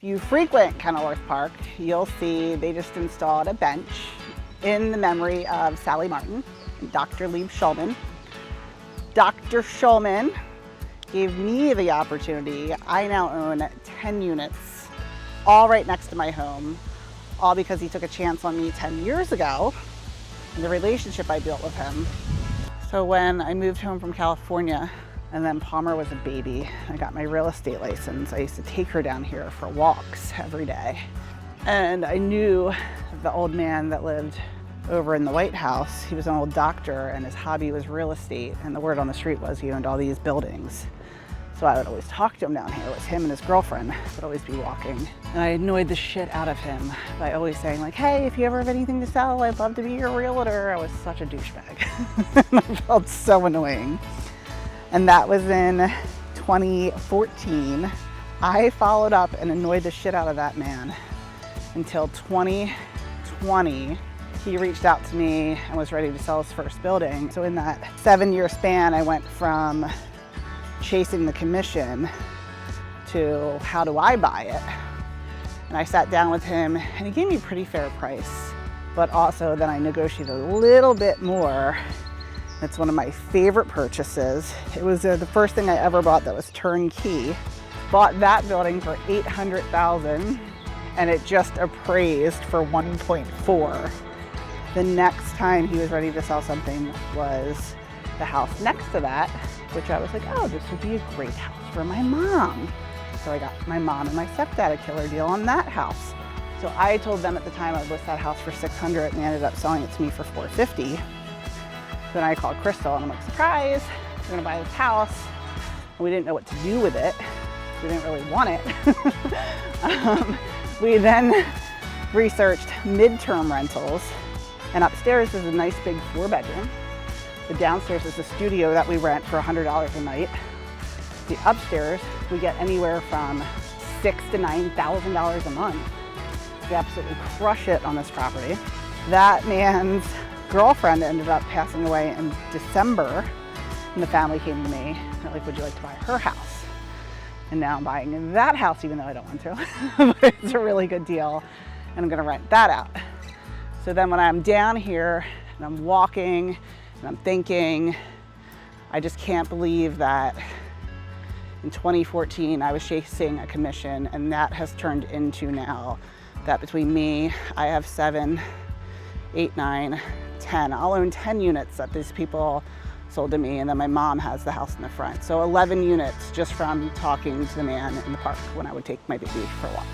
If you frequent Kenilworth Park, you'll see they just installed a bench in the memory of Sally Martin and Dr. Lieb Shulman. Dr. Shulman gave me the opportunity. I now own 10 units, all right next to my home, all because he took a chance on me 10 years ago and the relationship I built with him. So when I moved home from California, and then Palmer was a baby, I got my real estate license. I used to take her down here for walks every day. And I knew the old man that lived over in the White House. He was an old doctor and his hobby was real estate. And the word on the street was he owned all these buildings. So I would always talk to him down here. It was him and his girlfriend would always be walking. And I annoyed the shit out of him by always saying like, hey, if you ever have anything to sell, I'd love to be your realtor. I was such a douchebag. I felt so annoying. And that was in 2014. I followed up and annoyed the shit out of that man until 2020. He reached out to me and was ready to sell his first building. So in that 7-year span, I went from chasing the commission to how do I buy it? And I sat down with him and he gave me a pretty fair price, but also then I negotiated a little bit more. It's one of my favorite purchases. It was the first thing I ever bought that was turnkey. Bought that building for $800,000 and it just appraised for 1.4. The next time he was ready to sell something was the house next to that, which I was like, oh, this would be a great house for my mom. So I got my mom and my stepdad a killer deal on that house. So I told them at the time I'd list that house for $600 and they ended up selling it to me for $450. Then I called Crystal and I'm like, surprise, we're gonna buy this house. And we didn't know what to do with it. We didn't really want it. We then researched midterm rentals, and upstairs is a nice big 4-bedroom. The downstairs is a studio that we rent for $100 a night. The upstairs, we get anywhere from $6,000 to $9,000 a month. We absolutely crush it on this property. That man's girlfriend ended up passing away in December, and the family came to me. They're like, would you like to buy her house? And now I'm buying that house, even though I don't want to. But it's a really good deal, and I'm gonna rent that out. So then when I'm down here and I'm walking and I'm thinking, I just can't believe that in 2014 I was chasing a commission, and that has turned into now that between me, I have 7, 8, 9, 10. I'll own 10 units that these people sold to me, and then my mom has the house in the front. So 11 units just from talking to the man in the park when I would take my baby for a walk.